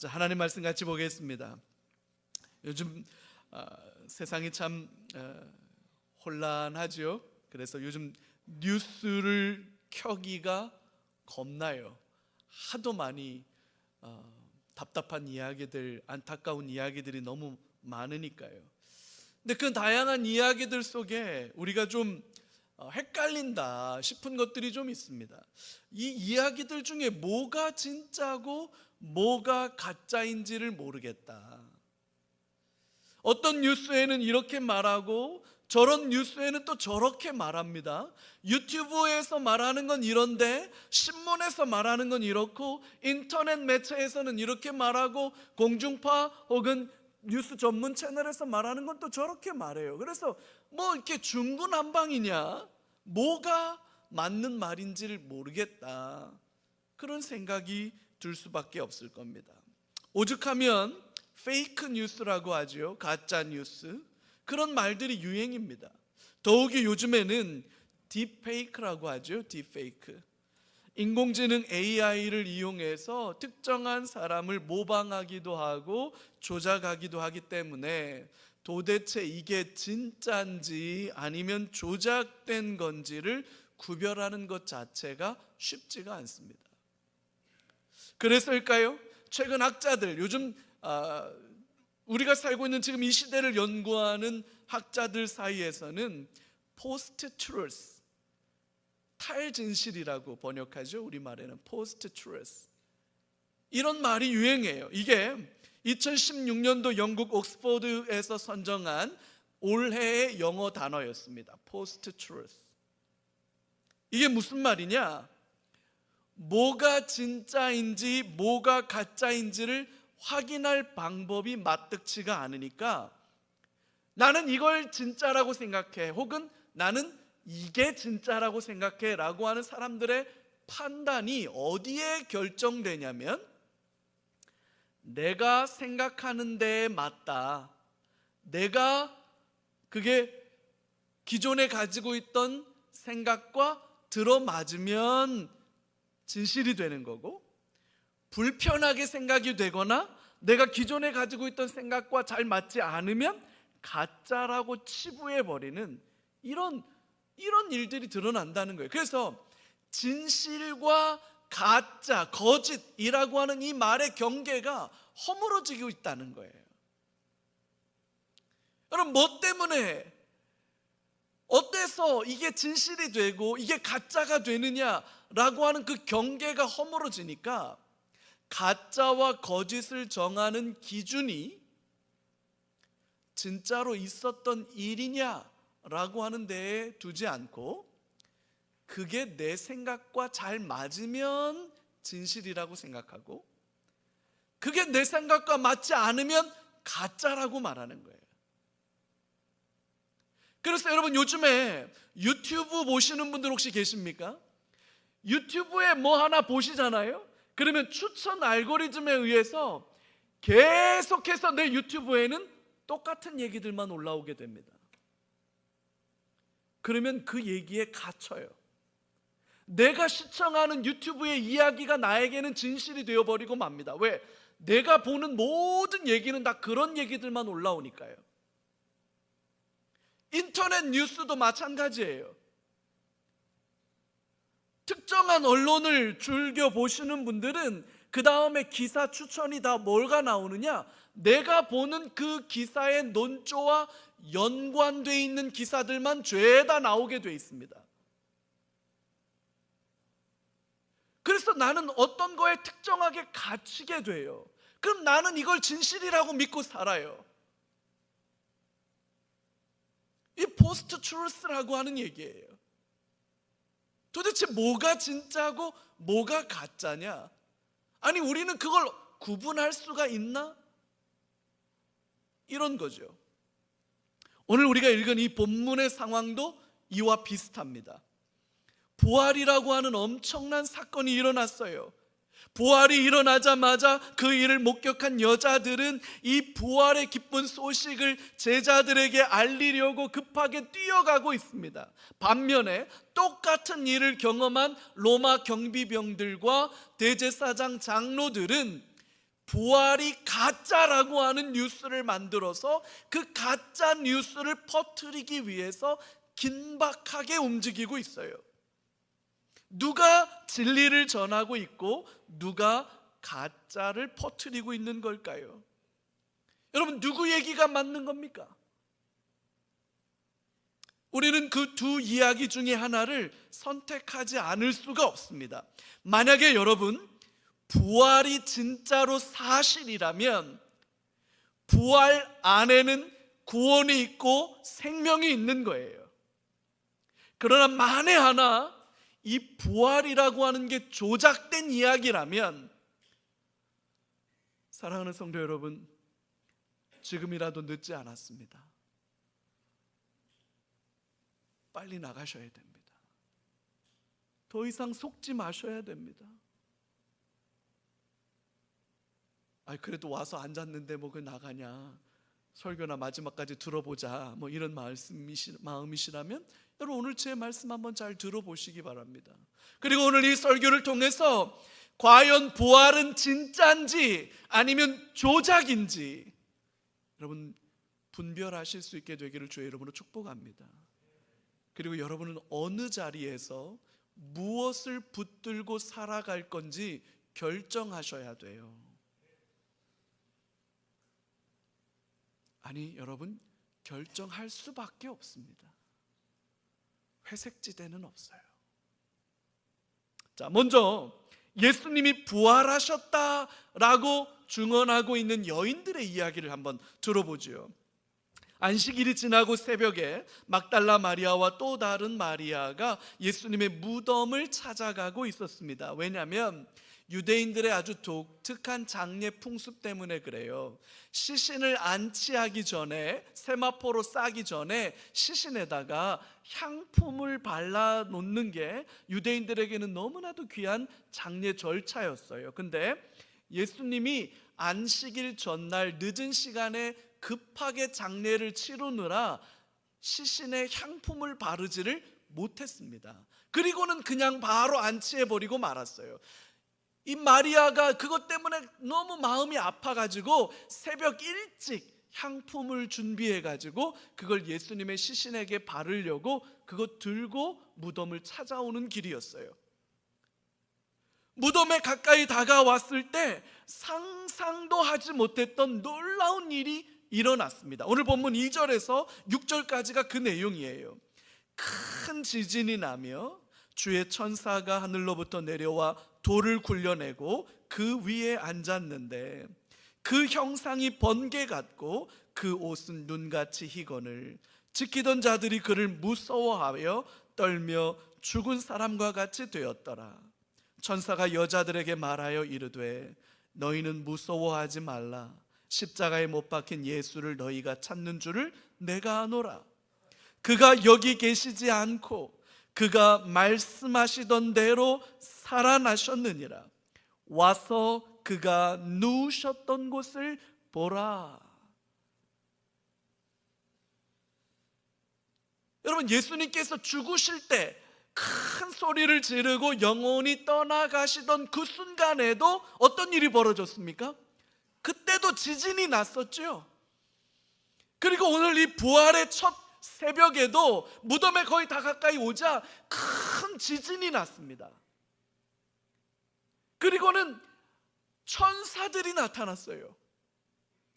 자, 하나님 말씀 같이 보겠습니다. 요즘 세상이 참 혼란하죠. 그래서 요즘 뉴스를 켜기가 겁나요. 하도 많이 답답한 이야기들, 안타까운 이야기들이 너무 많으니까요. 근데 그 다양한 이야기들 속에 우리가 좀 헷갈린다 싶은 것들이 좀 있습니다. 이 이야기들 중에 뭐가 진짜고 뭐가 가짜인지를 모르겠다. 어떤 뉴스에는 이렇게 말하고 저런 뉴스에는 또 저렇게 말합니다. 유튜브에서 말하는 건 이런데 신문에서 말하는 건 이렇고 인터넷 매체에서는 이렇게 말하고 공중파 혹은 뉴스 전문 채널에서 말하는 건 또 저렇게 말해요. 그래서 뭐 이렇게 중구난방이냐, 뭐가 맞는 말인지를 모르겠다, 그런 생각이 들 수밖에 없을 겁니다. 오죽하면 페이크 뉴스라고 하죠. 가짜 뉴스, 그런 말들이 유행입니다. 더욱이 요즘에는 딥페이크라고 하죠. 딥페이크, 인공지능 AI를 이용해서 특정한 사람을 모방하기도 하고 조작하기도 하기 때문에 도대체 이게 진짜인지 아니면 조작된 건지를 구별하는 것 자체가 쉽지가 않습니다. 그래서일까요? 최근 학자들, 요즘 우리가 살고 있는 지금 이 시대를 연구하는 학자들 사이에서는 포스트 트루스, 탈진실이라고 번역하죠. 우리말에는 포스트 트루스, 이런 말이 유행해요. 이게 2016년도 영국 옥스퍼드에서 선정한 올해의 영어 단어였습니다. 포스트 트루스. 이게 무슨 말이냐? 뭐가 진짜인지 뭐가 가짜인지를 확인할 방법이 마뜩지가 않으니까 나는 이걸 진짜라고 생각해, 혹은 나는 이게 진짜라고 생각해 라고 하는 사람들의 판단이 어디에 결정되냐면, 내가 생각하는 데에 맞다, 내가 그게 기존에 가지고 있던 생각과 들어맞으면 진실이 되는 거고, 불편하게 생각이 되거나 내가 기존에 가지고 있던 생각과 잘 맞지 않으면 가짜라고 치부해버리는 이런 일들이 드러난다는 거예요. 그래서 진실과 가짜, 거짓이라고 하는 이 말의 경계가 허물어지고 있다는 거예요. 여러분, 뭐 때문에, 어때서 이게 진실이 되고 이게 가짜가 되느냐라고 하는 그 경계가 허물어지니까 가짜와 거짓을 정하는 기준이 진짜로 있었던 일이냐라고 하는 데에 두지 않고, 그게 내 생각과 잘 맞으면 진실이라고 생각하고 그게 내 생각과 맞지 않으면 가짜라고 말하는 거예요. 그래서 여러분, 요즘에 유튜브 보시는 분들 혹시 계십니까? 유튜브에 뭐 하나 보시잖아요? 그러면 추천 알고리즘에 의해서 계속해서 내 유튜브에는 똑같은 얘기들만 올라오게 됩니다. 그러면 그 얘기에 갇혀요. 내가 시청하는 유튜브의 이야기가 나에게는 진실이 되어버리고 맙니다. 왜? 내가 보는 모든 얘기는 다 그런 얘기들만 올라오니까요. 인터넷 뉴스도 마찬가지예요. 특정한 언론을 즐겨 보시는 분들은 그 다음에 기사 추천이 다 뭐가 나오느냐? 내가 보는 그 기사의 논조와 연관되어 있는 기사들만 죄다 나오게 돼 있습니다. 그래서 나는 어떤 거에 특정하게 갇히게 돼요. 그럼 나는 이걸 진실이라고 믿고 살아요. 이 포스트 트루스라고 하는 얘기예요. 도대체 뭐가 진짜고 뭐가 가짜냐? 아니, 우리는 그걸 구분할 수가 있나? 이런 거죠. 오늘 우리가 읽은 이 본문의 상황도 이와 비슷합니다. 부활이라고 하는 엄청난 사건이 일어났어요. 부활이 일어나자마자 그 일을 목격한 여자들은 이 부활의 기쁜 소식을 제자들에게 알리려고 급하게 뛰어가고 있습니다. 반면에 똑같은 일을 경험한 로마 경비병들과 대제사장 장로들은 부활이 가짜라고 하는 뉴스를 만들어서 그 가짜 뉴스를 퍼뜨리기 위해서 긴박하게 움직이고 있어요. 누가 진리를 전하고 있고 누가 가짜를 퍼뜨리고 있는 걸까요? 여러분, 누구 얘기가 맞는 겁니까? 우리는 그 두 이야기 중에 하나를 선택하지 않을 수가 없습니다. 만약에 여러분, 부활이 진짜로 사실이라면 부활 안에는 구원이 있고 생명이 있는 거예요. 그러나 만에 하나 이 부활이라고 하는 게 조작된 이야기라면, 사랑하는 성도 여러분, 지금이라도 늦지 않았습니다. 빨리 나가셔야 됩니다. 더 이상 속지 마셔야 됩니다. 그래도 와서 앉았는데 뭐 그 나가냐, 설교나 마지막까지 들어보자, 뭐 이런 마음이시라면 여러분, 오늘 제 말씀 한번 잘 들어보시기 바랍니다. 그리고 오늘 이 설교를 통해서 과연 부활은 진짜인지 아니면 조작인지 여러분 분별하실 수 있게 되기를 주의 이름으로 축복합니다. 그리고 여러분은 어느 자리에서 무엇을 붙들고 살아갈 건지 결정하셔야 돼요. 아니, 여러분, 결정할 수밖에 없습니다. 회색지대는 없어요. 자, 먼저 예수님이 부활하셨다라고 증언하고 있는 여인들의 이야기를 한번 들어보죠. 안식일이 지나고 새벽에 막달라 마리아와 또 다른 마리아가 예수님의 무덤을 찾아가고 있었습니다. 왜냐하면 유대인들의 아주 독특한 장례 풍습 때문에 그래요. 시신을 안치하기 전에, 세마포로 싸기 전에 시신에다가 향품을 발라 놓는 게 유대인들에게는 너무나도 귀한 장례 절차였어요. 근데 예수님이 안식일 전날 늦은 시간에 급하게 장례를 치르느라 시신에 향품을 바르지를 못했습니다. 그리고는 그냥 바로 안치해버리고 말았어요. 이 마리아가 그것 때문에 너무 마음이 아파가지고 새벽 일찍 향품을 준비해가지고 그걸 예수님의 시신에게 바르려고 그것 들고 무덤을 찾아오는 길이었어요. 무덤에 가까이 다가왔을 때 상상도 하지 못했던 놀라운 일이 일어났습니다. 오늘 본문 2절에서 6절까지가 그 내용이에요. 큰 지진이 나며 주의 천사가 하늘로부터 내려와 돌을 굴려내고 그 위에 앉았는데 그 형상이 번개 같고 그 옷은 눈같이 희거늘 지키던 자들이 그를 무서워하여 떨며 죽은 사람과 같이 되었더라. 천사가 여자들에게 말하여 이르되 너희는 무서워하지 말라. 십자가에 못 박힌 예수를 너희가 찾는 줄을 내가 아노라. 그가 여기 계시지 않고 그가 말씀하시던 대로 살아나셨느니라. 와서 그가 누우셨던 곳을 보라. 여러분, 예수님께서 죽으실 때 큰 소리를 지르고 영혼이 떠나가시던 그 순간에도 어떤 일이 벌어졌습니까? 그때도 지진이 났었죠. 그리고 오늘 이 부활의 첫 새벽에도 무덤에 거의 다 가까이 오자 큰 지진이 났습니다. 그리고는 천사들이 나타났어요.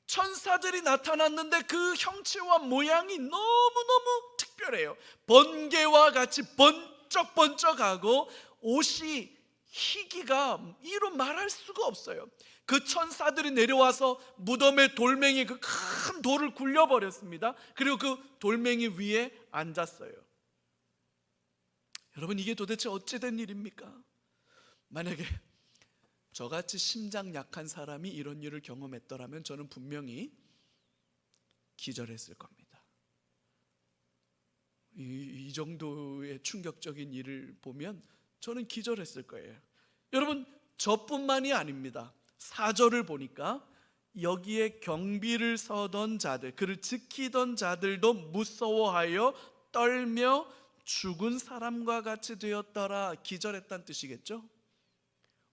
천사들이 나타났는데 그 형체와 모양이 너무너무 특별해요. 번개와 같이 번쩍번쩍하고 옷이 희기가 이루 말할 수가 없어요. 그 천사들이 내려와서 무덤의 돌멩이 그 큰 돌을 굴려버렸습니다. 그리고 그 돌멩이 위에 앉았어요. 여러분, 이게 도대체 어찌된 일입니까? 만약에 저같이 심장 약한 사람이 이런 일을 경험했더라면 저는 분명히 기절했을 겁니다. 이 정도의 충격적인 일을 보면 저는 기절했을 거예요. 여러분, 저뿐만이 아닙니다. 4절을 보니까 여기에 경비를 서던 자들, 그를 지키던 자들도 무서워하여 떨며 죽은 사람과 같이 되었더라. 기절했다는 뜻이겠죠?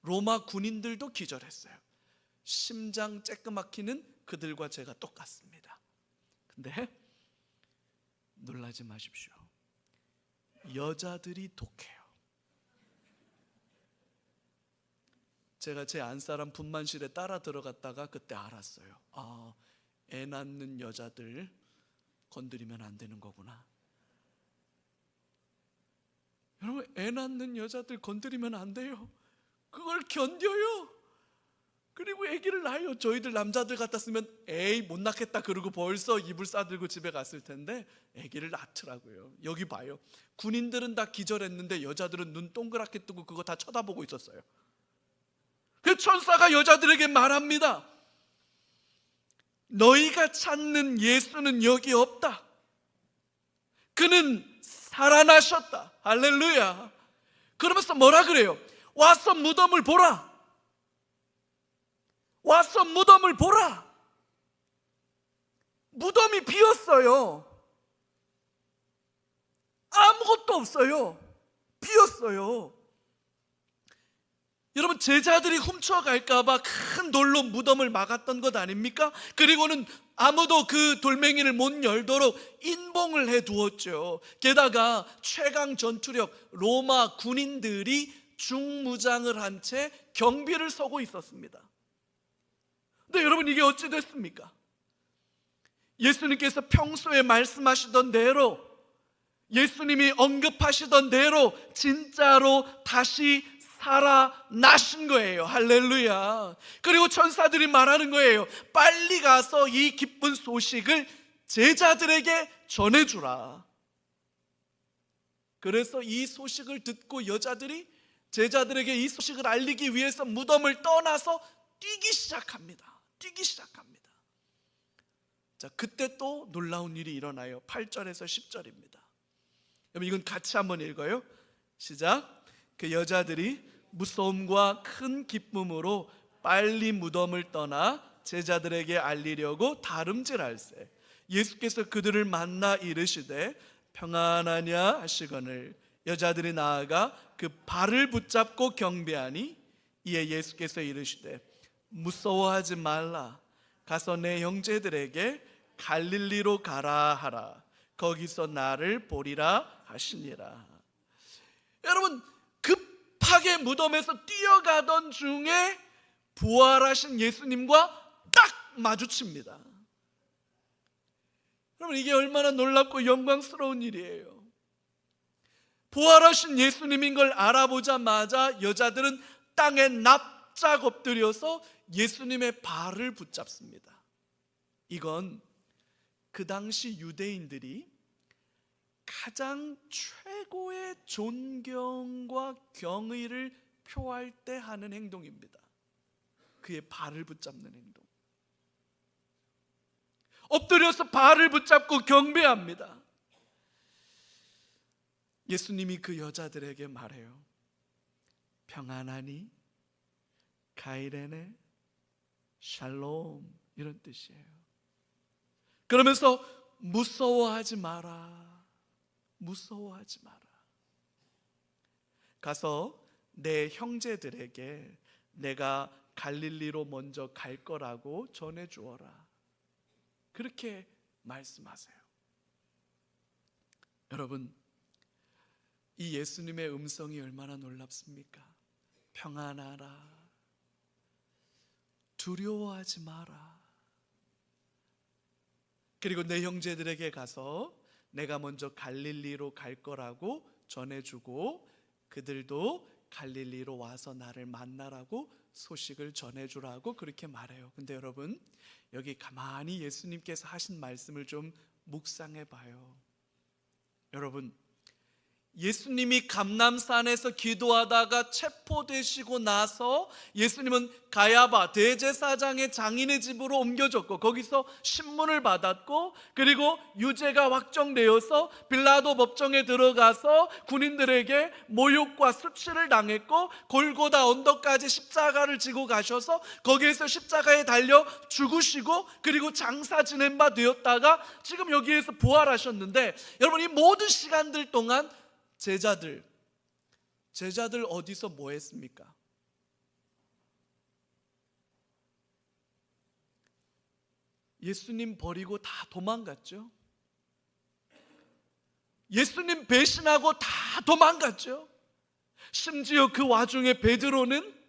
로마 군인들도 기절했어요. 심장 째끄막히는 그들과 제가 똑같습니다. 근데 놀라지 마십시오. 여자들이 독해요. 제가 제 안사람 분만실에 따라 들어갔다가 그때 알았어요. 애 낳는 여자들 건드리면 안 되는 거구나. 여러분, 애 낳는 여자들 건드리면 안 돼요. 그걸 견뎌요. 그리고 아기를 낳아요. 저희들 남자들 같았으면 에이 못 낳겠다 그러고 벌써 이불 싸들고 집에 갔을 텐데 아기를 낳더라고요. 여기 봐요. 군인들은 다 기절했는데 여자들은 눈 동그랗게 뜨고 그거 다 쳐다보고 있었어요. 그 천사가 여자들에게 말합니다. 너희가 찾는 예수는 여기 없다. 그는 살아나셨다. 할렐루야. 그러면서 뭐라 그래요? 와서 무덤을 보라. 와서 무덤을 보라. 무덤이 비었어요. 아무것도 없어요. 비었어요. 여러분, 제자들이 훔쳐갈까봐 큰 돌로 무덤을 막았던 것 아닙니까? 그리고는 아무도 그 돌멩이를 못 열도록 인봉을 해두었죠. 게다가 최강 전투력 로마 군인들이 중무장을 한 채 경비를 서고 있었습니다. 근데 여러분, 이게 어찌 됐습니까? 예수님께서 평소에 말씀하시던 대로, 예수님이 언급하시던 대로 진짜로 다시 살아나신 거예요. 할렐루야. 그리고 천사들이 말하는 거예요. 빨리 가서 이 기쁜 소식을 제자들에게 전해주라. 그래서 이 소식을 듣고 여자들이 제자들에게 이 소식을 알리기 위해서 무덤을 떠나서 뛰기 시작합니다. 자, 그때 또 놀라운 일이 일어나요. 8절에서 10절입니다. 여러분, 이건 같이 한번 읽어요. 시작. 그 여자들이 무서움과 큰 기쁨으로 빨리 무덤을 떠나 제자들에게 알리려고 다름질할세. 예수께서 그들을 만나 이르시되 평안하냐 하시거늘 여자들이 나아가 그 발을 붙잡고 경배하니 이에 예수께서 이르시되 무서워하지 말라. 가서 내 형제들에게 갈릴리로 가라 하라. 거기서 나를 보리라 하시니라. 여러분, 급하게 무덤에서 뛰어가던 중에 부활하신 예수님과 딱 마주칩니다. 여러분, 이게 얼마나 놀랍고 영광스러운 일이에요. 부활하신 예수님인 걸 알아보자마자 여자들은 땅에 납작 엎드려서 예수님의 발을 붙잡습니다. 이건 그 당시 유대인들이 가장 최고의 존경과 경의를 표할 때 하는 행동입니다. 그의 발을 붙잡는 행동. 엎드려서 발을 붙잡고 경배합니다. 예수님이 그 여자들에게 말해요. 평안하니? 가이레네? 샬롬, 이런 뜻이에요. 그러면서 무서워하지 마라. 무서워하지 마라. 가서 내 형제들에게 내가 갈릴리로 먼저 갈 거라고 전해 주어라. 그렇게 말씀하세요. 여러분, 이 예수님의 음성이 얼마나 놀랍습니까? 평안하라. 두려워하지 마라. 그리고 내 형제들에게 가서 내가 먼저 갈릴리로 갈 거라고 전해주고 그들도 갈릴리로 와서 나를 만나라고 소식을 전해주라고 그렇게 말해요. 근데 여러분, 여기 가만히 예수님께서 하신 말씀을 좀 묵상해 봐요. 여러분, 예수님이 감람산에서 기도하다가 체포되시고 나서 예수님은 가야바 대제사장의 장인의 집으로 옮겨졌고 거기서 신문을 받았고 그리고 유죄가 확정되어서 빌라도 법정에 들어가서 군인들에게 모욕과 수치를 당했고 골고다 언덕까지 십자가를 지고 가셔서 거기에서 십자가에 달려 죽으시고 그리고 장사 지낸 바 되었다가 지금 여기에서 부활하셨는데 여러분, 이 모든 시간들 동안 제자들 어디서 뭐 했습니까? 예수님 버리고 다 도망갔죠. 예수님 배신하고 다 도망갔죠. 심지어 그 와중에 베드로는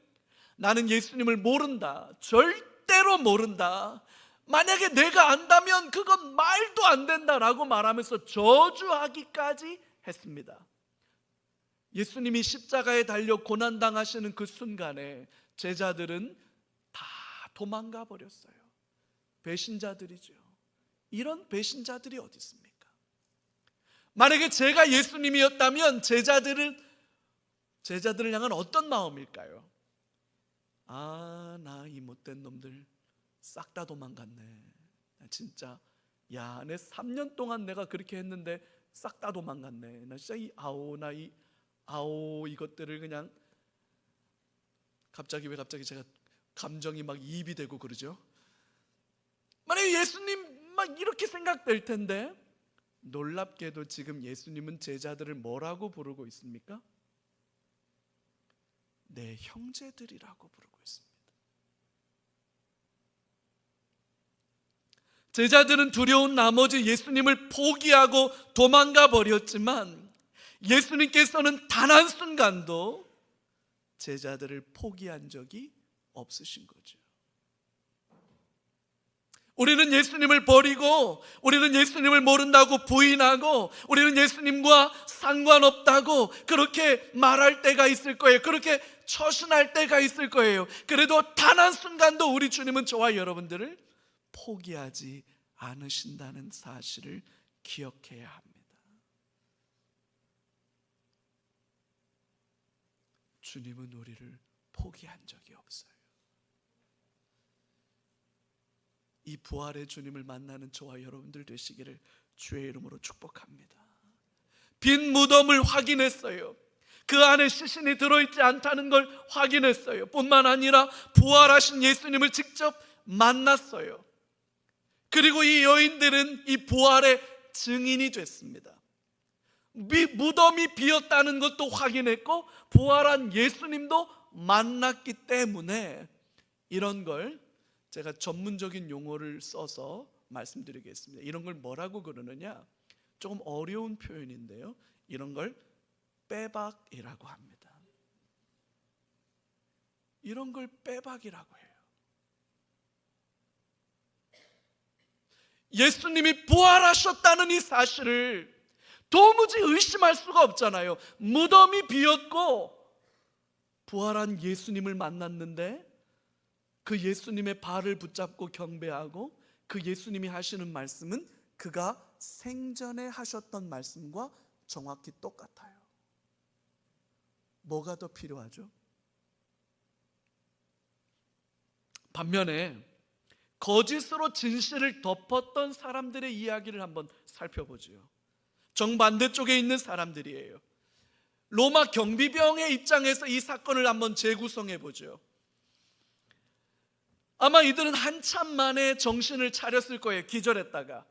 나는 예수님을 모른다, 절대로 모른다, 만약에 내가 안다면 그건 말도 안 된다라고 말하면서 저주하기까지 했습니다. 예수님이 십자가에 달려 고난당하시는 그 순간에 제자들은 다 도망가 버렸어요. 배신자들이죠. 이런 배신자들이 어디 있습니까? 만약에 제가 예수님이었다면 제자들을 향한 어떤 마음일까요? 아, 나 이 못된 놈들 싹 다 도망갔네. 나 진짜, 야, 내 3년 동안 내가 그렇게 했는데 싹 다 도망갔네. 나 진짜 이것들을 그냥, 왜 갑자기 제가 감정이 막 이입이 되고 그러죠? 만약에 예수님 막 이렇게 생각될 텐데, 놀랍게도 지금 예수님은 제자들을 뭐라고 부르고 있습니까? 내 형제들이라고 부르고 있습니다. 제자들은 두려운 나머지 예수님을 포기하고 도망가 버렸지만 예수님께서는 단 한순간도 제자들을 포기한 적이 없으신 거죠. 우리는 예수님을 버리고, 우리는 예수님을 모른다고 부인하고, 우리는 예수님과 상관없다고 그렇게 말할 때가 있을 거예요. 그렇게 처신할 때가 있을 거예요. 그래도 단 한순간도 우리 주님은 저와 여러분들을 포기하지 않으신다는 사실을 기억해야 합니다. 주님은 우리를 포기한 적이 없어요. 이 부활의 주님을 만나는 저와 여러분들 되시기를 주의 이름으로 축복합니다. 빈 무덤을 확인했어요. 그 안에 시신이 들어있지 않다는 걸 확인했어요. 뿐만 아니라 부활하신 예수님을 직접 만났어요. 그리고 이 여인들은 이 부활의 증인이 됐습니다. 무덤이 비었다는 것도 확인했고 부활한 예수님도 만났기 때문에 이런 걸 제가 전문적인 용어를 써서 말씀드리겠습니다. 이런 걸 뭐라고 그러느냐? 조금 어려운 표현인데요, 이런 걸 빼박이라고 합니다. 이런 걸 빼박이라고 해요. 예수님이 부활하셨다는 이 사실을 도무지 의심할 수가 없잖아요. 무덤이 비었고 부활한 예수님을 만났는데 그 예수님의 발을 붙잡고 경배하고 그 예수님이 하시는 말씀은 그가 생전에 하셨던 말씀과 정확히 똑같아요. 뭐가 더 필요하죠? 반면에 거짓으로 진실을 덮었던 사람들의 이야기를 한번 살펴보죠. 정반대쪽에 있는 사람들이에요. 로마 경비병의 입장에서 이 사건을 한번 재구성해 보죠. 아마 이들은 한참 만에 정신을 차렸을 거예요. 기절했다가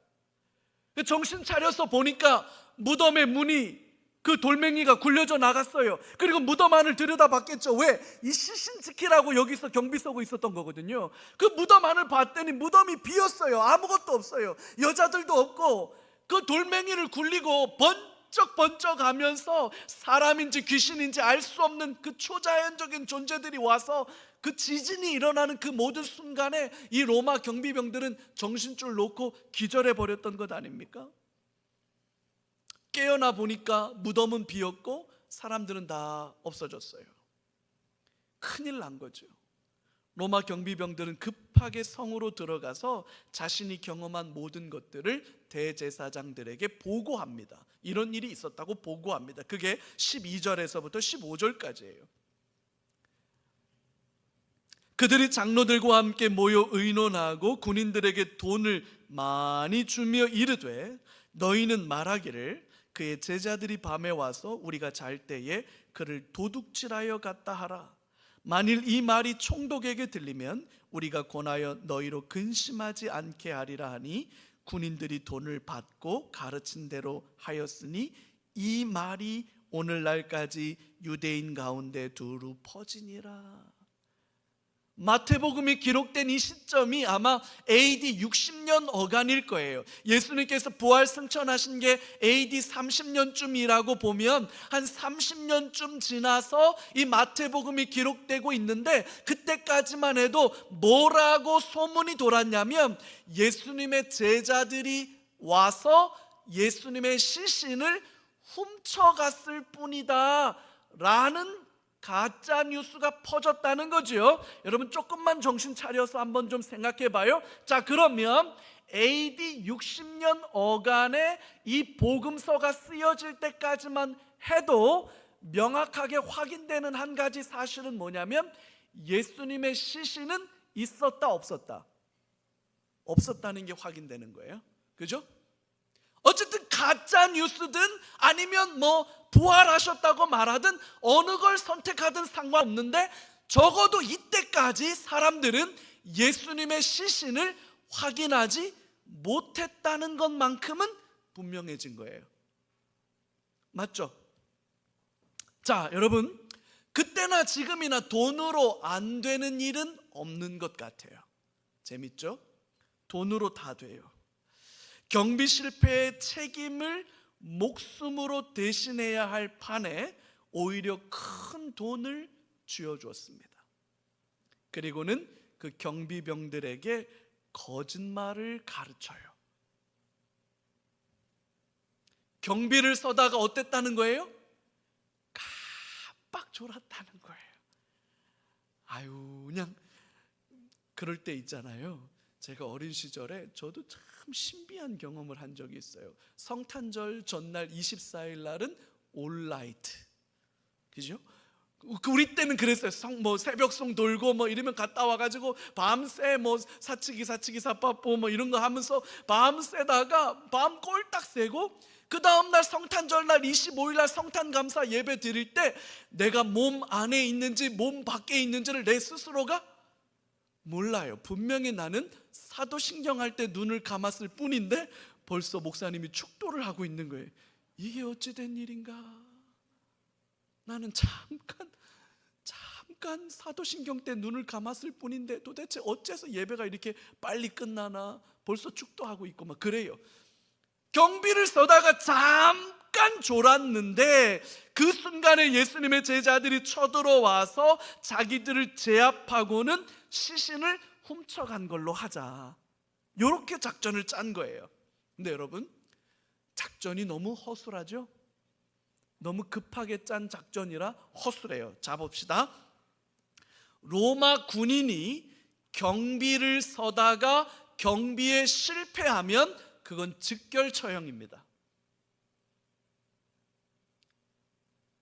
정신 차려서 보니까 무덤의 문이, 그 돌멩이가 굴려져 나갔어요. 그리고 무덤 안을 들여다봤겠죠. 왜? 이 시신 지키라고 여기서 경비 서고 있었던 거거든요. 그 무덤 안을 봤더니 무덤이 비었어요. 아무것도 없어요. 여자들도 없고 그 돌멩이를 굴리고 번쩍번쩍 하면서 사람인지 귀신인지 알 수 없는 그 초자연적인 존재들이 와서 그 지진이 일어나는 그 모든 순간에 이 로마 경비병들은 정신줄 놓고 기절해 버렸던 것 아닙니까? 깨어나 보니까 무덤은 비었고 사람들은 다 없어졌어요. 큰일 난 거죠. 로마 경비병들은 급하게 성으로 들어가서 자신이 경험한 모든 것들을 대제사장들에게 보고합니다. 이런 일이 있었다고 보고합니다. 그게 12절에서부터 15절까지예요. 그들이 장로들과 함께 모여 의논하고 군인들에게 돈을 많이 주며 이르되 너희는 말하기를 그의 제자들이 밤에 와서 우리가 잘 때에 그를 도둑질하여 갔다 하라. 만일 이 말이 총독에게 들리면 우리가 권하여 너희로 근심하지 않게 하리라 하니 군인들이 돈을 받고 가르친 대로 하였으니 이 말이 오늘날까지 유대인 가운데 두루 퍼지니라. 마태복음이 기록된 이 시점이 아마 AD 60년 어간일 거예요. 예수님께서 부활 승천하신 게 AD 30년쯤이라고 보면 한 30년쯤 지나서 이 마태복음이 기록되고 있는데, 그때까지만 해도 뭐라고 소문이 돌았냐면 예수님의 제자들이 와서 예수님의 시신을 훔쳐갔을 뿐이다 라는 가짜 뉴스가 퍼졌다는 거죠. 여러분 조금만 정신 차려서 한번 좀 생각해 봐요. 자, 그러면 AD 60년 어간에 이 복음서가 쓰여질 때까지만 해도 명확하게 확인되는 한 가지 사실은 뭐냐면 예수님의 시신은 있었다 없었다? 없었다는 게 확인되는 거예요. 그죠? 어쨌든 가짜 뉴스든 아니면 부활하셨다고 말하든 어느 걸 선택하든 상관없는데, 적어도 이때까지 사람들은 예수님의 시신을 확인하지 못했다는 것만큼은 분명해진 거예요. 맞죠? 자, 여러분, 그때나 지금이나 돈으로 안 되는 일은 없는 것 같아요. 재밌죠? 돈으로 다 돼요. 경비 실패의 책임을 목숨으로 대신해야 할 판에 오히려 큰 돈을 쥐어주었습니다. 그리고는 그 경비병들에게 거짓말을 가르쳐요. 경비를 서다가 어땠다는 거예요? 깜빡 졸았다는 거예요. 아유, 그냥 그럴 때 있잖아요. 제가 어린 시절에 저도 참 신비한 경험을 한 적이 있어요. 성탄절 전날 24일 날은 올라이트, 그죠? 우리 때는 그랬어요. 새벽송 돌고 이러면 갔다 와가지고 밤새 사치기 사빠뽀 이런 거 하면서 밤새다가 밤 꼴딱 새고, 그 다음날 성탄절날 25일 날 성탄감사 예배 드릴 때 내가 몸 안에 있는지 몸 밖에 있는지를 내 스스로가 몰라요. 분명히 나는 사도신경 할 때 눈을 감았을 뿐인데 벌써 목사님이 축도를 하고 있는 거예요. 이게 어찌된 일인가? 나는 잠깐 사도신경 때 눈을 감았을 뿐인데 도대체 어째서 예배가 이렇게 빨리 끝나나? 벌써 축도하고 있고 그래요. 경비를 서다가 잠깐 졸았는데 그 순간에 예수님의 제자들이 쳐들어와서 자기들을 제압하고는 시신을 훔쳐간 걸로 하자, 이렇게 작전을 짠 거예요. 근데 여러분, 작전이 너무 허술하죠? 너무 급하게 짠 작전이라 허술해요. 자, 봅시다. 로마 군인이 경비를 서다가 경비에 실패하면 그건 즉결 처형입니다.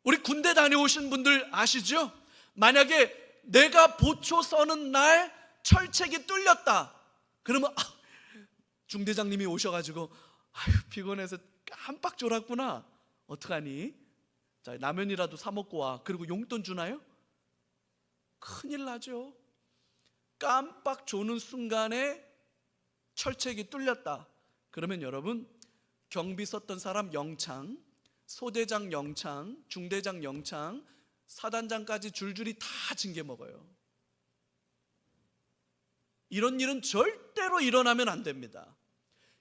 우리 군대 다녀오신 분들 아시죠? 만약에 내가 보초 서는 날 철책이 뚫렸다 그러면 중대장님이 오셔가지고 아유 피곤해서 깜빡 졸았구나, 어떡하니? 자, 라면이라도 사 먹고 와. 그리고 용돈 주나요? 큰일 나죠. 깜빡 조는 순간에 철책이 뚫렸다 그러면 여러분, 경비 썼던 사람 영창, 소대장 영창, 중대장 영창, 사단장까지 줄줄이 다 징계 먹어요. 이런 일은 절대로 일어나면 안 됩니다.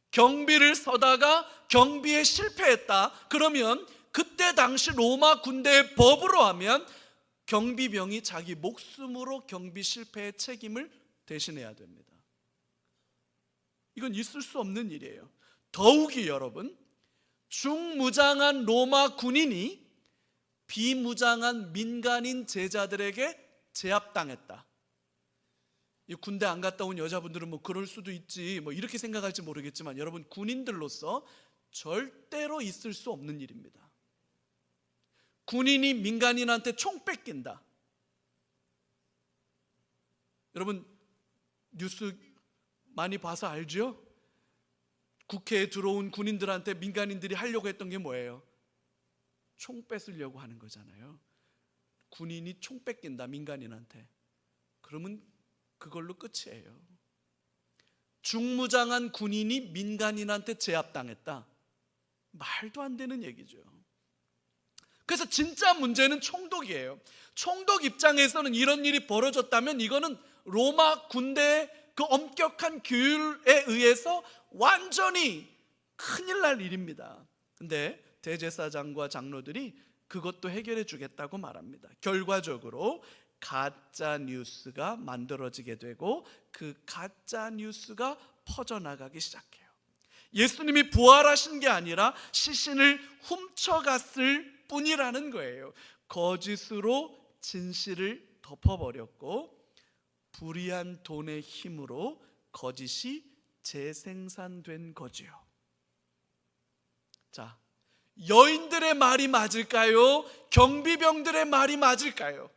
경비를 서다가 경비에 실패했다 그러면 그때 당시 로마 군대의 법으로 하면 경비병이 자기 목숨으로 경비 실패의 책임을 대신해야 됩니다. 이건 있을 수 없는 일이에요. 더욱이 여러분, 중무장한 로마 군인이 비무장한 민간인 제자들에게 제압당했다. 이 군대 안 갔다 온 여자분들은 그럴 수도 있지 이렇게 생각할지 모르겠지만 여러분, 군인들로서 절대로 있을 수 없는 일입니다. 군인이 민간인한테 총 뺏긴다. 여러분 뉴스 많이 봐서 알죠? 국회에 들어온 군인들한테 민간인들이 하려고 했던 게 뭐예요? 총 뺏으려고 하는 거잖아요. 군인이 총 뺏긴다 민간인한테. 그러면 그걸로 끝이에요. 중무장한 군인이 민간인한테 제압당했다. 말도 안 되는 얘기죠. 그래서 진짜 문제는 총독이에요. 총독 입장에서는 이런 일이 벌어졌다면 이거는 로마 군대의 그 엄격한 규율에 의해서 완전히 큰일 날 일입니다. 근데 대제사장과 장로들이 그것도 해결해 주겠다고 말합니다. 결과적으로 가짜 뉴스가 만들어지게 되고 그 가짜 뉴스가 퍼져나가기 시작해요. 예수님이 부활하신 게 아니라 시신을 훔쳐갔을 뿐이라는 거예요. 거짓으로 진실을 덮어버렸고 불의한 돈의 힘으로 거짓이 재생산된 거지요. 자, 여인들의 말이 맞을까요? 경비병들의 말이 맞을까요?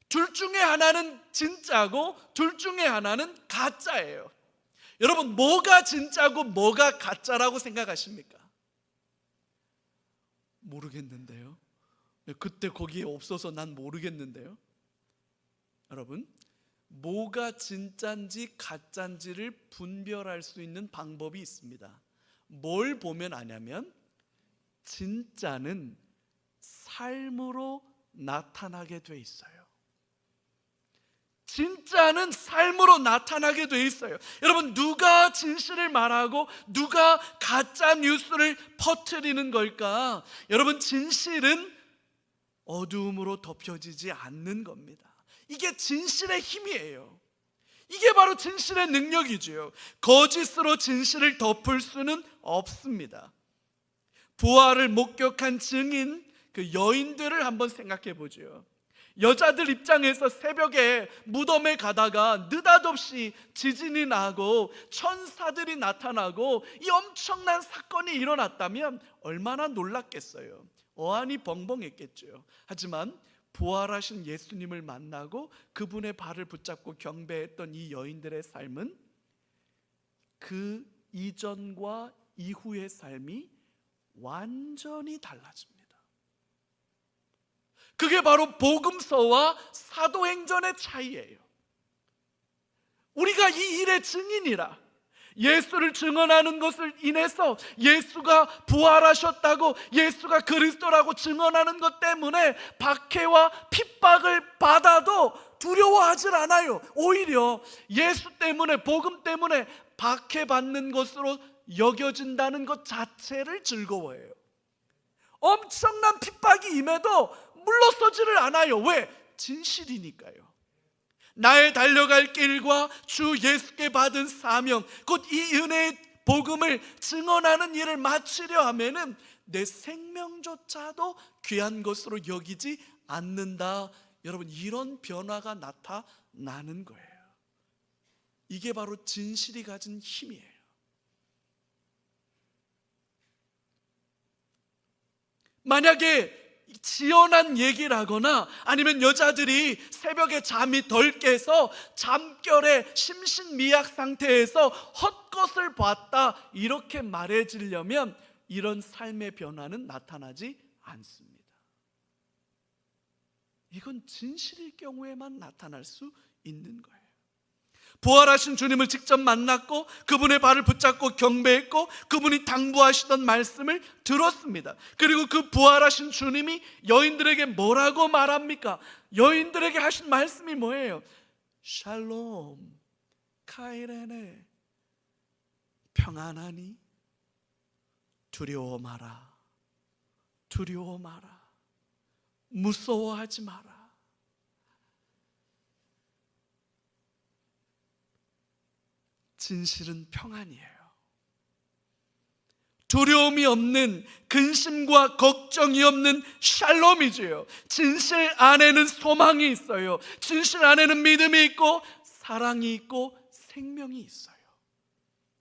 둘 중에 하나는 진짜고 둘 중에 하나는 가짜예요. 여러분, 뭐가 진짜고 뭐가 가짜라고 생각하십니까? 모르겠는데요. 그때 거기에 없어서 난 모르겠는데요. 여러분, 뭐가 진짜인지 가짜인지를 분별할 수 있는 방법이 있습니다. 뭘 보면 아냐면 진짜는 삶으로 나타나게 돼 있어요. 진짜는 삶으로 나타나게 돼 있어요. 여러분, 누가 진실을 말하고 누가 가짜 뉴스를 퍼뜨리는 걸까? 여러분, 진실은 어두움으로 덮여지지 않는 겁니다. 이게 진실의 힘이에요. 이게 바로 진실의 능력이죠. 거짓으로 진실을 덮을 수는 없습니다. 부활을 목격한 증인, 그 여인들을 한번 생각해 보죠. 여자들 입장에서 새벽에 무덤에 가다가 느닷없이 지진이 나고 천사들이 나타나고 이 엄청난 사건이 일어났다면 얼마나 놀랐겠어요. 어안이 벙벙했겠죠. 하지만 부활하신 예수님을 만나고 그분의 발을 붙잡고 경배했던 이 여인들의 삶은 그 이전과 이후의 삶이 완전히 달라집니다. 그게 바로 복음서와 사도행전의 차이예요. 우리가 이 일의 증인이라, 예수를 증언하는 것을 인해서 예수가 부활하셨다고, 예수가 그리스도라고 증언하는 것 때문에 박해와 핍박을 받아도 두려워하지 않아요. 오히려 예수 때문에, 복음 때문에 박해받는 것으로 여겨진다는 것 자체를 즐거워해요. 엄청난 핍박이 임해도 물러서지를 않아요. 왜? 진실이니까요. 나의 달려갈 길과 주 예수께 받은 사명, 곧 이 은혜의 복음을 증언하는 일을 마치려 하면은 내 생명조차도 귀한 것으로 여기지 않는다. 여러분, 이런 변화가 나타나는 거예요. 이게 바로 진실이 가진 힘이에요. 만약에 지어난 얘기를 하거나 아니면 여자들이 새벽에 잠이 덜 깨서 잠결에 심신미약 상태에서 헛것을 봤다, 이렇게 말해지려면 이런 삶의 변화는 나타나지 않습니다. 이건 진실일 경우에만 나타날 수 있는 거예요. 부활하신 주님을 직접 만났고 그분의 발을 붙잡고 경배했고 그분이 당부하시던 말씀을 들었습니다. 그리고 그 부활하신 주님이 여인들에게 뭐라고 말합니까? 여인들에게 하신 말씀이 뭐예요? 샬롬, 카이레네, 평안하니? 두려워 마라, 두려워 마라, 무서워하지 마라. 진실은 평안이에요. 두려움이 없는, 근심과 걱정이 없는 샬롬이지요. 진실 안에는 소망이 있어요. 진실 안에는 믿음이 있고 사랑이 있고 생명이 있어요.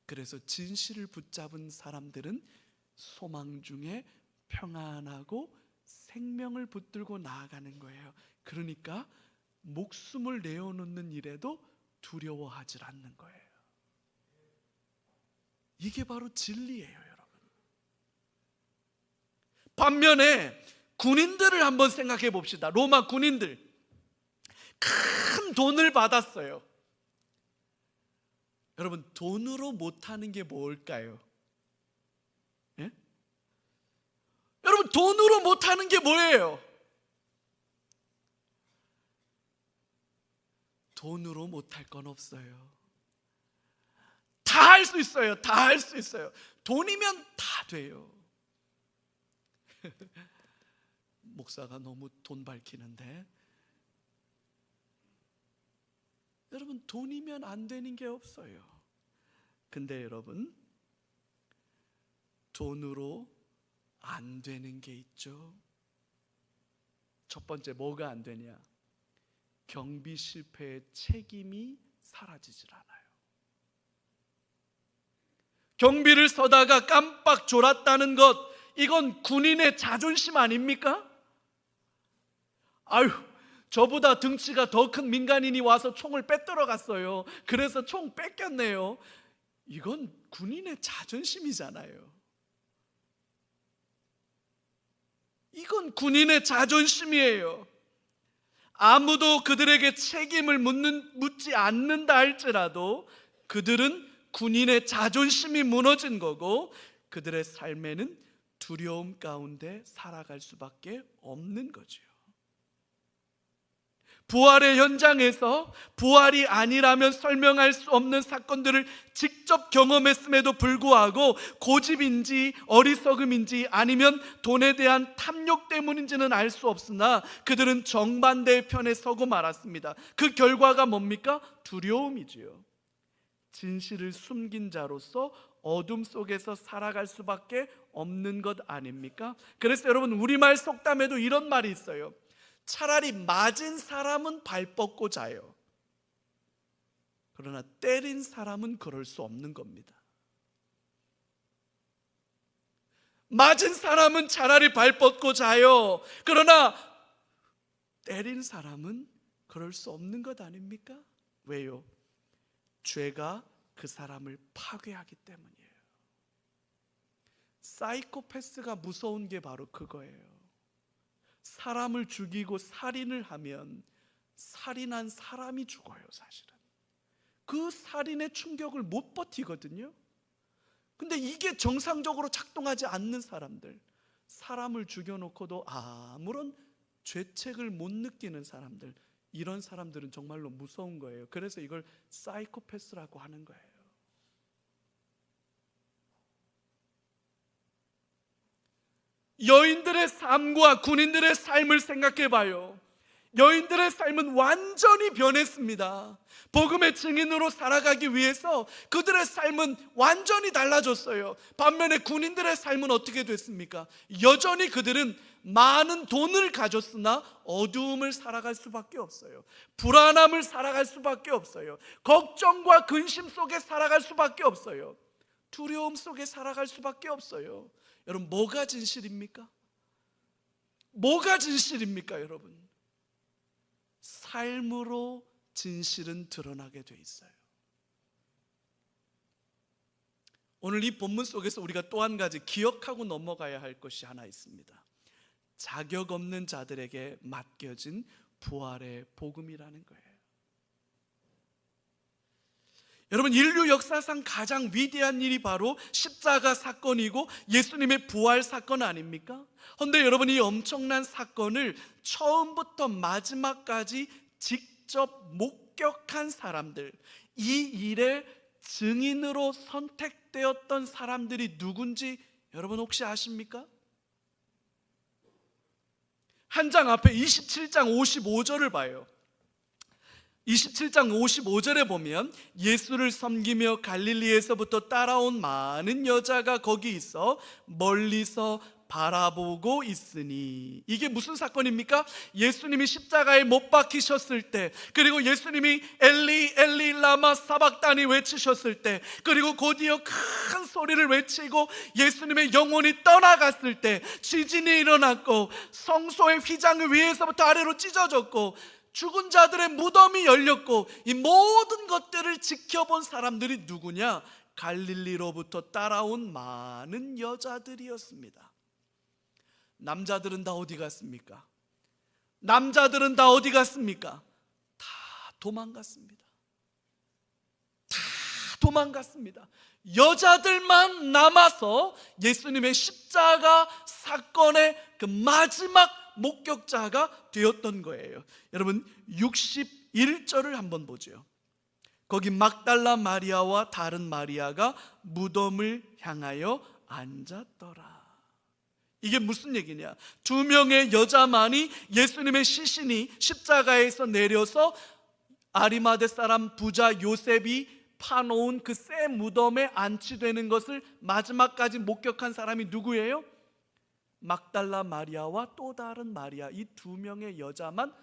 그래서 진실을 붙잡은 사람들은 소망 중에 평안하고 생명을 붙들고 나아가는 거예요. 그러니까 목숨을 내어놓는 일에도 두려워하지 않는 거예요. 이게 바로 진리예요, 여러분. 반면에 군인들을 한번 생각해 봅시다. 로마 군인들, 큰 돈을 받았어요. 여러분, 돈으로 못하는 게 뭘까요? 예? 여러분, 돈으로 못하는 게 뭐예요? 돈으로 못할 건 없어요. 다 할 수 있어요. 다 할 수 있어요. 돈이면 다 돼요. 목사가 너무 돈 밝히는데, 여러분, 돈이면 안 되는 게 없어요. 근데 여러분, 돈으로 안 되는 게 있죠. 첫 번째, 뭐가 안 되냐? 경비 실패의 책임이 사라지질 않아요. 경비를 서다가 깜빡 졸았다는 것, 이건 군인의 자존심 아닙니까? 아유, 저보다 등치가 더 큰 민간인이 와서 총을 빼들어 갔어요. 그래서 총 뺏겼네요. 이건 군인의 자존심이잖아요. 이건 군인의 자존심이에요. 아무도 그들에게 책임을 묻지 않는다 할지라도 그들은 군인의 자존심이 무너진 거고, 그들의 삶에는 두려움 가운데 살아갈 수밖에 없는 거죠. 부활의 현장에서 부활이 아니라면 설명할 수 없는 사건들을 직접 경험했음에도 불구하고 고집인지 어리석음인지 아니면 돈에 대한 탐욕 때문인지는 알 수 없으나 그들은 정반대의 편에 서고 말았습니다. 그 결과가 뭡니까? 두려움이지요. 진실을 숨긴 자로서 어둠 속에서 살아갈 수밖에 없는 것 아닙니까? 그래서 여러분, 우리말 속담에도 이런 말이 있어요. 차라리 맞은 사람은 발 뻗고 자요. 그러나 때린 사람은 그럴 수 없는 겁니다. 맞은 사람은 차라리 발 뻗고 자요. 그러나 때린 사람은 그럴 수 없는 것 아닙니까? 왜요? 죄가 그 사람을 파괴하기 때문이에요. 사이코패스가 무서운 게 바로 그거예요. 사람을 죽이고 살인을 하면 살인한 사람이 죽어요. 사실은 그 살인의 충격을 못 버티거든요. 근데 이게 정상적으로 작동하지 않는 사람들, 사람을 죽여놓고도 아무런 죄책을 못 느끼는 사람들, 이런 사람들은 정말로 무서운 거예요. 그래서 이걸 사이코패스라고 하는 거예요. 여인들의 삶과 군인들의 삶을 생각해 봐요. 여인들의 삶은 완전히 변했습니다. 복음의 증인으로 살아가기 위해서 그들의 삶은 완전히 달라졌어요. 반면에 군인들의 삶은 어떻게 됐습니까? 여전히 그들은 많은 돈을 가졌으나 어두움을 살아갈 수밖에 없어요. 불안함을 살아갈 수밖에 없어요. 걱정과 근심 속에 살아갈 수밖에 없어요. 두려움 속에 살아갈 수밖에 없어요. 여러분, 뭐가 진실입니까? 뭐가 진실입니까, 여러분? 삶으로 진실은 드러나게 돼 있어요. 오늘 이 본문 속에서 우리가 또 한 가지 기억하고 넘어가야 할 것이 하나 있습니다. 자격 없는 자들에게 맡겨진 부활의 복음이라는 거예요. 여러분, 인류 역사상 가장 위대한 일이 바로 십자가 사건이고 예수님의 부활 사건 아닙니까? 그런데 여러분, 이 엄청난 사건을 처음부터 마지막까지 직접 목격한 사람들, 이 일의 증인으로 선택되었던 사람들이 누군지 여러분 혹시 아십니까? 한 장 앞에 27장 55절을 봐요. 27장 55절에 보면 예수를 섬기며 갈릴리에서부터 따라온 많은 여자가 거기 있어 멀리서 바라보고 있으니, 이게 무슨 사건입니까? 예수님이 십자가에 못 박히셨을 때, 그리고 예수님이 엘리 엘리 라마 사박다니 외치셨을 때, 그리고 곧이어 큰 소리를 외치고 예수님의 영혼이 떠나갔을 때, 지진이 일어났고 성소의 휘장을 위에서부터 아래로 찢어졌고 죽은 자들의 무덤이 열렸고, 이 모든 것들을 지켜본 사람들이 누구냐? 갈릴리로부터 따라온 많은 여자들이었습니다. 남자들은 다 어디 갔습니까? 남자들은 다 어디 갔습니까? 다 도망갔습니다. 다 도망갔습니다. 여자들만 남아서 예수님의 십자가 사건의 그 마지막 목격자가 되었던 거예요. 여러분 61절을 한번 보죠. 거기 막달라 마리아와 다른 마리아가 무덤을 향하여 앉았더라. 이게 무슨 얘기냐? 두 명의 여자만이 예수님의 시신이 십자가에서 내려서 아리마대 사람 부자 요셉이 파놓은 그 새 무덤에 안치되는 것을 마지막까지 목격한 사람이 누구예요? 막달라 마리아와 또 다른 마리아, 이 두 명의 여자만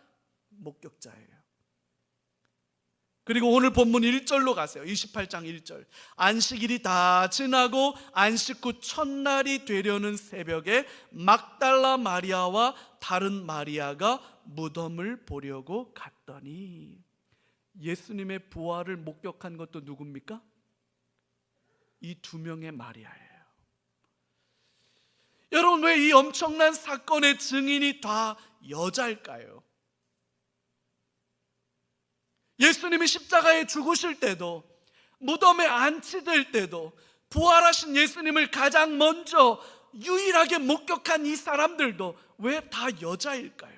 목격자예요. 그리고 오늘 본문 1절로 가세요. 28장 1절. 안식일이 다 지나고 안식 후 첫날이 되려는 새벽에 막달라 마리아와 다른 마리아가 무덤을 보려고 갔더니, 예수님의 부활을 목격한 것도 누굽니까? 이 두 명의 마리아예요. 여러분, 왜 이 엄청난 사건의 증인이 다 여자일까요? 예수님이 십자가에 죽으실 때도, 무덤에 안치될 때도 부활하신 예수님을 가장 먼저 유일하게 목격한 이 사람들도 왜 다 여자일까요?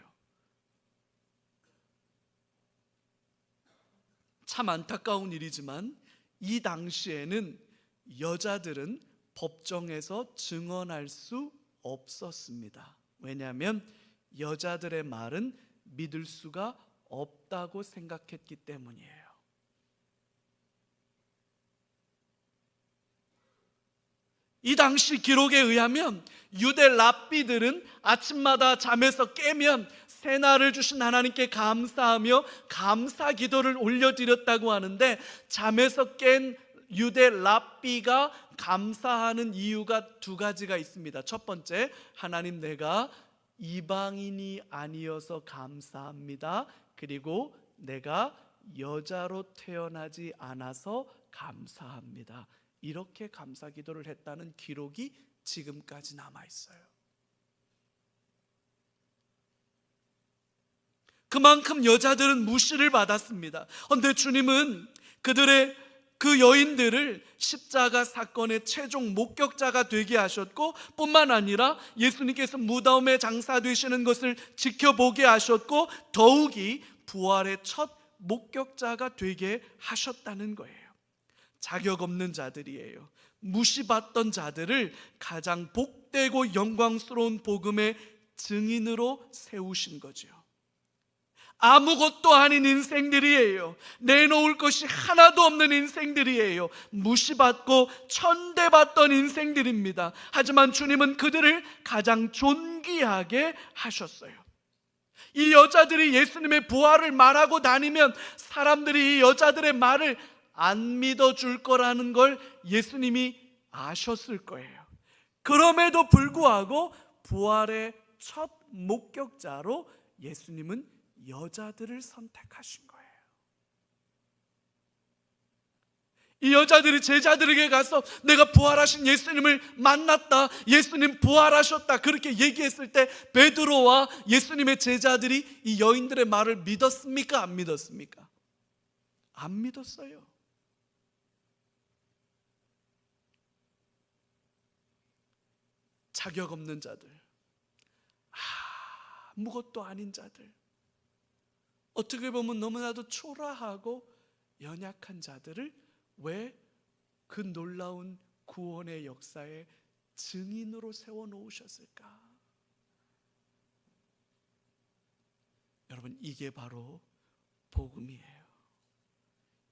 참 안타까운 일이지만 이 당시에는 여자들은 법정에서 증언할 수 없었습니다. 왜냐하면 여자들의 말은 믿을 수가 없다고 생각했기 때문이에요. 이 당시 기록에 의하면 유대 랍비들은 아침마다 잠에서 깨면 새날을 주신 하나님께 감사하며 감사 기도를 올려드렸다고 하는데, 잠에서 깬 유대 랍비가 감사하는 이유가 두 가지가 있습니다. 첫 번째, 하나님, 내가 이방인이 아니어서 감사합니다. 그리고 내가 여자로 태어나지 않아서 감사합니다. 이렇게 감사 기도를 했다는 기록이 지금까지 남아 있어요. 그만큼 여자들은 무시를 받았습니다. 그런데 주님은 그들의 그 여인들을 십자가 사건의 최종 목격자가 되게 하셨고, 뿐만 아니라 예수님께서 무덤에 장사되시는 것을 지켜보게 하셨고, 더욱이 부활의 첫 목격자가 되게 하셨다는 거예요. 자격 없는 자들이에요. 무시받던 자들을 가장 복되고 영광스러운 복음의 증인으로 세우신 거죠. 아무것도 아닌 인생들이에요. 내놓을 것이 하나도 없는 인생들이에요. 무시받고 천대받던 인생들입니다. 하지만 주님은 그들을 가장 존귀하게 하셨어요. 이 여자들이 예수님의 부활을 말하고 다니면 사람들이 이 여자들의 말을 안 믿어줄 거라는 걸 예수님이 아셨을 거예요. 그럼에도 불구하고 부활의 첫 목격자로 예수님은 여자들을 선택하신 거예요. 이 여자들이 제자들에게 가서 내가 부활하신 예수님을 만났다, 예수님 부활하셨다, 그렇게 얘기했을 때 베드로와 예수님의 제자들이 이 여인들의 말을 믿었습니까? 안 믿었습니까? 안 믿었어요. 자격 없는 자들, 아무것도 아닌 자들, 어떻게 보면 너무나도 초라하고 연약한 자들을 왜 그 놀라운 구원의 역사의 증인으로 세워놓으셨을까? 여러분, 이게 바로 복음이에요.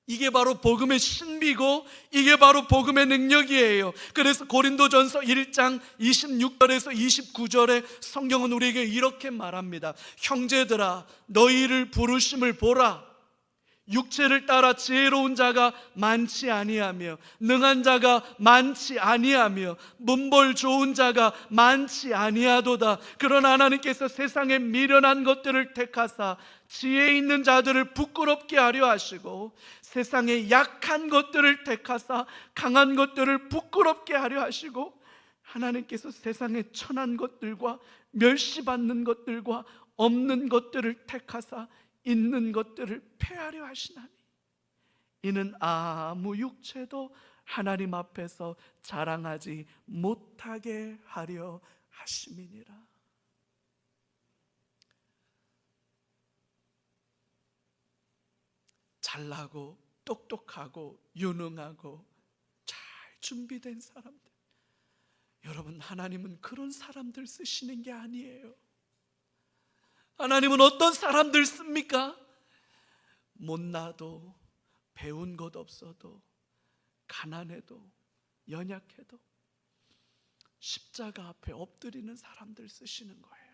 이게 바로 복음의 신비고 이게 바로 복음의 능력이에요. 그래서 고린도전서 1장 26절에서 29절에 성경은 우리에게 이렇게 말합니다. 형제들아, 너희를 부르심을 보라. 육체를 따라 지혜로운 자가 많지 아니하며 능한 자가 많지 아니하며 문벌 좋은 자가 많지 아니하도다. 그러나 하나님께서 세상에 미련한 것들을 택하사 지혜 있는 자들을 부끄럽게 하려 하시고 세상에 약한 것들을 택하사 강한 것들을 부끄럽게 하려 하시고, 하나님께서 세상에 천한 것들과 멸시받는 것들과 없는 것들을 택하사 있는 것들을 폐하려 하시나니 이는 아무 육체도 하나님 앞에서 자랑하지 못하게 하려 하심이니라. 잘나고 똑똑하고 유능하고 잘 준비된 사람들. 여러분, 하나님은 그런 사람들 쓰시는 게 아니에요. 하나님은 어떤 사람들 씁니까? 못나도, 배운 것 없어도, 가난해도, 연약해도 십자가 앞에 엎드리는 사람들 쓰시는 거예요.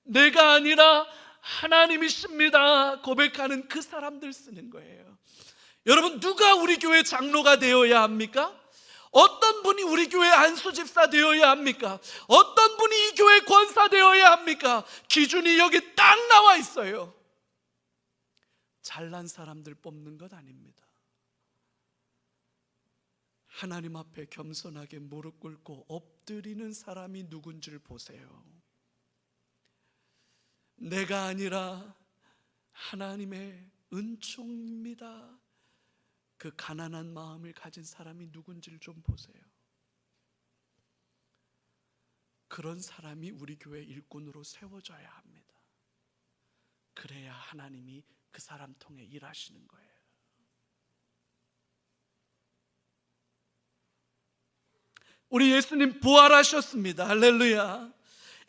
내가 아니라 하나님이십니다 고백하는 그 사람들 쓰는 거예요. 여러분, 누가 우리 교회 장로가 되어야 합니까? 어떤 분이 우리 교회 안수집사 되어야 합니까? 어떤 분이 이 교회 권사 되어야 합니까? 기준이 여기 딱 나와 있어요. 잘난 사람들 뽑는 것 아닙니다. 하나님 앞에 겸손하게 무릎 꿇고 엎드리는 사람이 누군지를 보세요. 내가 아니라 하나님의 은총입니다. 그 가난한 마음을 가진 사람이 누군지를 좀 보세요. 그런 사람이 우리 교회 일꾼으로 세워져야 합니다. 그래야 하나님이 그 사람 통해 일하시는 거예요. 우리 예수님 부활하셨습니다. 할렐루야.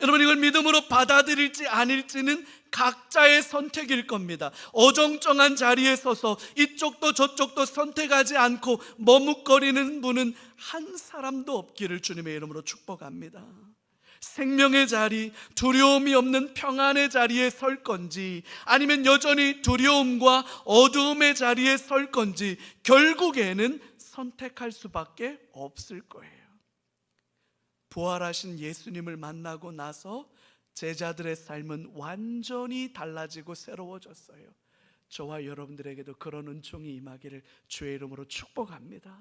여러분, 이걸 믿음으로 받아들일지 아닐지는 각자의 선택일 겁니다. 어정쩡한 자리에 서서 이쪽도 저쪽도 선택하지 않고 머뭇거리는 분은 한 사람도 없기를 주님의 이름으로 축복합니다. 생명의 자리, 두려움이 없는 평안의 자리에 설 건지, 아니면 여전히 두려움과 어두움의 자리에 설 건지, 결국에는 선택할 수밖에 없을 거예요. 부활하신 예수님을 만나고 나서 제자들의 삶은 완전히 달라지고 새로워졌어요. 저와 여러분들에게도 그런 은총이 임하기를 주의 이름으로 축복합니다.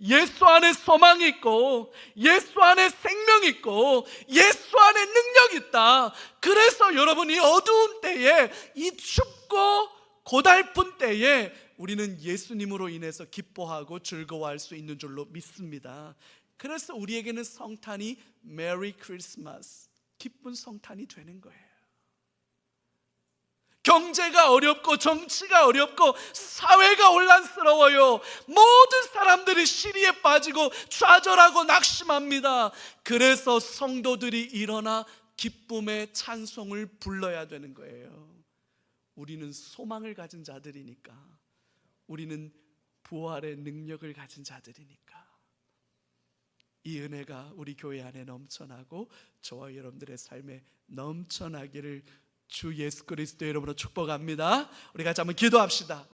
예수 안에 소망이 있고, 예수 안에 생명이 있고, 예수 안에 능력이 있다. 그래서 여러분이 어두운 때에, 이 춥고 고달픈 때에 우리는 예수님으로 인해서 기뻐하고 즐거워할 수 있는 줄로 믿습니다. 그래서 우리에게는 성탄이 메리 크리스마스, 기쁜 성탄이 되는 거예요. 경제가 어렵고 정치가 어렵고 사회가 혼란스러워요. 모든 사람들이 시리에 빠지고 좌절하고 낙심합니다. 그래서 성도들이 일어나 기쁨의 찬송을 불러야 되는 거예요. 우리는 소망을 가진 자들이니까, 우리는 부활의 능력을 가진 자들이니까 이 은혜가 우리 교회 안에 넘쳐나고 저와 여러분들의 삶에 넘쳐나기를 주 예수 그리스도의 이름으로 축복합니다. 우리 같이 한번 기도합시다.